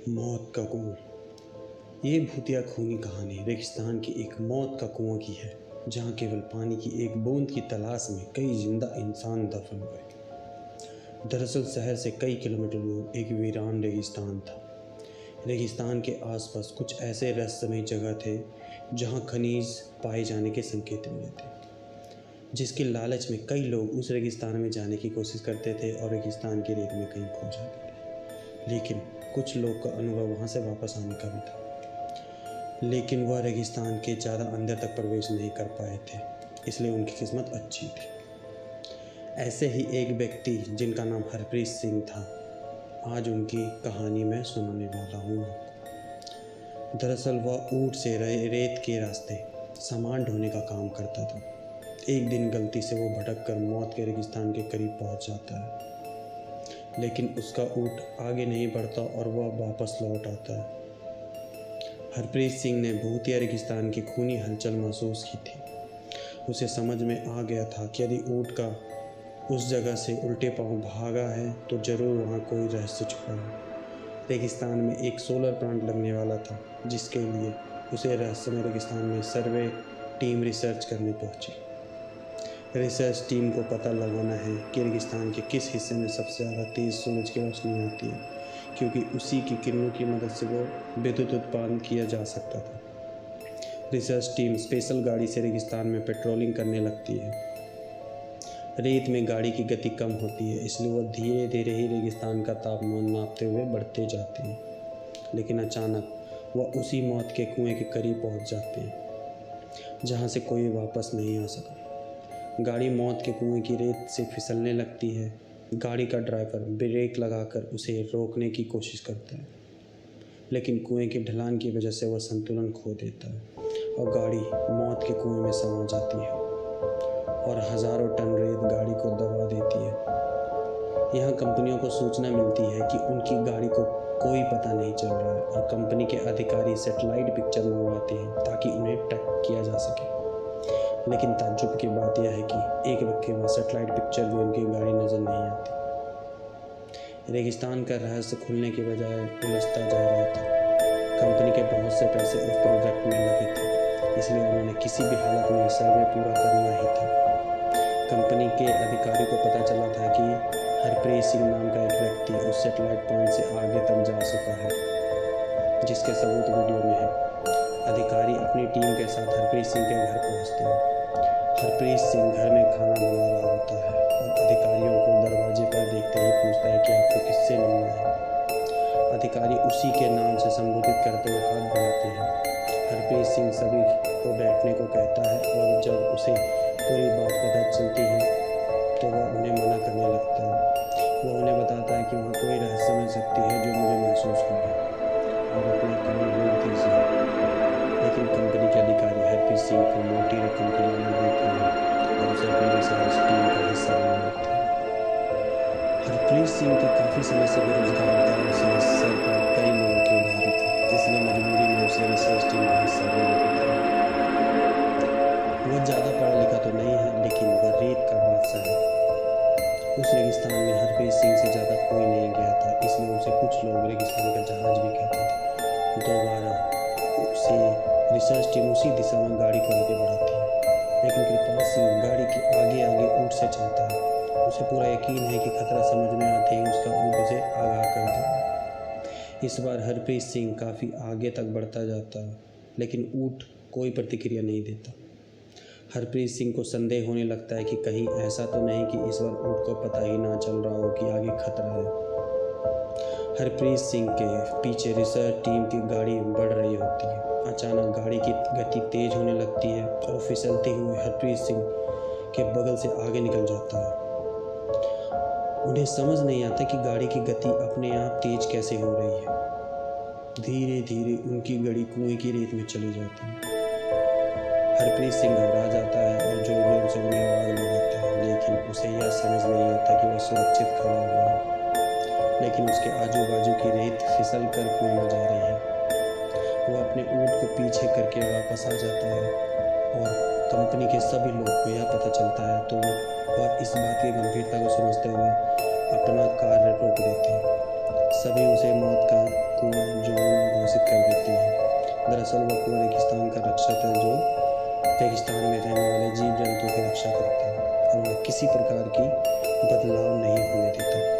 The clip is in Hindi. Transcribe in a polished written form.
मौत का कुआं। ये भूतिया खूनी कहानी रेगिस्तान की एक मौत का कुआं की है, जहाँ केवल पानी की एक बूंद की तलाश में कई जिंदा इंसान दफन हुए। दरअसल शहर से कई किलोमीटर दूर एक वीरान रेगिस्तान था। रेगिस्तान के आसपास कुछ ऐसे रहस्यमय जगह थे जहाँ खनिज पाए जाने के संकेत मिले थे, जिसके लालच में कई लोग उस रेगिस्तान में जाने की कोशिश करते थे और रेगिस्तान की रेत में कहीं खो जाते थे। लेकिन कुछ लोग का अनुभव वहाँ से वापस आने का भी था, लेकिन वह रेगिस्तान के ज़्यादा अंदर तक प्रवेश नहीं कर पाए थे, इसलिए उनकी किस्मत अच्छी थी। ऐसे ही एक व्यक्ति जिनका नाम हरप्रीत सिंह था, आज उनकी कहानी मैं सुनाने वाला हूँ आपको। दरअसल वह ऊँट से रेत के रास्ते सामान ढोने का काम करता था। एक दिन गलती से वो भटक कर मौत के रेगिस्तान के करीब पहुँच जाता है, लेकिन उसका ऊँट आगे नहीं बढ़ता और वह वापस लौट आता है। हरप्रीत सिंह ने भूतिया रेगिस्तान की खूनी हलचल महसूस की थी। उसे समझ में आ गया था कि यदि ऊँट का उस जगह से उल्टे पांव भागा है तो ज़रूर वहाँ कोई रहस्य छुपा है। रेगिस्तान में एक सोलर प्लांट लगने वाला था, जिसके लिए उसे रहस्यमय रेगिस्तान में सर्वे टीम रिसर्च करने पहुंची। रिसर्च टीम को पता लगाना है कि रेगिस्तान के किस हिस्से में सबसे ज़्यादा तेज़ सूरज की रोशनी आती है, क्योंकि उसी की किरणों की मदद से वो विद्युत उत्पादन किया जा सकता था। रिसर्च टीम स्पेशल गाड़ी से रेगिस्तान में पेट्रोलिंग करने लगती है। रेत में गाड़ी की गति कम होती है, इसलिए वह धीरे धीरे ही रेगिस्तान का तापमान नापते हुए बढ़ते जाते हैं। लेकिन अचानक वह उसी मौत के कुएं के करीब पहुंच जाते हैं, जहां से कोई वापस नहीं आ सका। गाड़ी मौत के कुएं की रेत से फिसलने लगती है। गाड़ी का ड्राइवर ब्रेक लगाकर उसे रोकने की कोशिश करता है, लेकिन कुएं की ढलान की वजह से वह संतुलन खो देता है और गाड़ी मौत के कुएं में समा जाती है और हज़ारों टन रेत गाड़ी को दबा देती है। यहाँ कंपनियों को सूचना मिलती है कि उनकी गाड़ी को कोई पता नहीं चल रहा है और कंपनी के अधिकारी सैटेलाइट पिक्चर मंगवाते हैं ताकि उन्हें ट्रैक किया जा सके। लेकिन ताज्जुब की बात यह है कि एक वक्त के बाद सैटेलाइट पिक्चर भी उनकी गाड़ी नज़र नहीं आती। रेगिस्तान का रहस्य खुलने के बजाय उलझता जा रहा था। कंपनी के बहुत से पैसे उस प्रोजेक्ट में लगे थे, इसलिए उन्होंने किसी भी हालत में सर्वे पूरा करना ही था। कंपनी के अधिकारी को पता चला था कि हरप्रीत सिंह नाम का एक व्यक्ति उस सैटेलाइट पॉइंट से आगे तक जा चुका है, जिसके सबूत वीडियो में है। अधिकारी अपनी टीम के साथ हरप्रीत सिंह के घर पहुंचते हैं। हरप्रीत सिंह घर में खाना बना रहा होता है और अधिकारियों को दरवाजे पर देखते ही पूछता है कि आपको किससे मिलना है। अधिकारी उसी के नाम से संबोधित करते हुए हाथ बढ़ाते हैं। हरप्रीत सिंह सभी को बैठने को कहता है और जब उसे पूरी बात पता चलती है तो वह उन्हें मना करने लगता है। वह उन्हें बताता है कि वहाँ कोई रहस्यमय शक्ति है जो मुझे महसूस हुई है और अपना काम बोलती से। लेकिन कंपनी के अधिकारी हरप्रीत सिंह को मोटी रकम के लिए देते हैं और उसे अपनी रिसर्च टीम का हिस्सा बना लेते हैं। हरप्रीत सिंह के काफ़ी समय से बेरोजगार था और उसके सर पर कई लोगों की उधारी थी, इसलिए मजबूरी में उसे रिसर्च टीम का हिस्सा बना लेते हैं। वह ज़्यादा पढ़ा लिखा तो नहीं है, लेकिन वह रेत का बादशाह है। उस रेगिस्तान में हरप्रीत सिंह से ज़्यादा कोई नहीं गया था, इसलिए उसे कुछ लोग रेगिस्तान का जहाज भी कहते थे। दोबारा उसे रिसर्च टीम उसी दिशा में गाड़ी को आगे बढ़ाती है, लेकिन कृपाल सिंह गाड़ी के आगे आगे ऊँट से चलता है। उसे पूरा यकीन है कि खतरा समझ में आते ही उसका ऊँट उसे आगाह कर देगा। इस बार हरप्रीत सिंह काफ़ी आगे तक बढ़ता जाता है, लेकिन ऊँट कोई प्रतिक्रिया नहीं देता। हरप्रीत सिंह को संदेह होने लगता है कि कहीं ऐसा तो नहीं कि इस बार ऊँट को पता ही ना चल रहा हो कि आगे खतरा है। हरप्रीत सिंह के पीछे रिसर्च टीम की गाड़ी बढ़ रही होती है। अचानक गाड़ी की गति तेज होने लगती है और फिसलते हुए हरप्रीत सिंह के बगल से आगे निकल जाता है। उन्हें समझ नहीं आता कि गाड़ी की गति अपने आप तेज कैसे हो रही है। धीरे धीरे उनकी गाड़ी कुएं की रेत में चली जाती है। हरप्रीत सिंह घबरा जाता है और जोर जोर से उन्हें आवाज़ लगाता है, लेकिन उसे यह समझ नहीं आता कि वह सुरक्षित खड़ा हुआ है। लेकिन उसके आजू बाजू की रेत फिसल कर कुएं में जा रही है। वो अपने ऊँट को पीछे करके वापस आ जाता है और कंपनी के सभी लोग को यह पता चलता है तो वह इस बात की गंभीरता को समझते हुए अपना कार्य रोक देते हैं। सभी उसे मौत का कुआं जोन घोषित कर देते हैं। दरअसल वह कुआं रेगिस्तान का रक्षक है जो रेगिस्तान में रहने वाले जीव जंतुओं की रक्षा करता है और वह किसी प्रकार की बदलाव नहीं होने देता।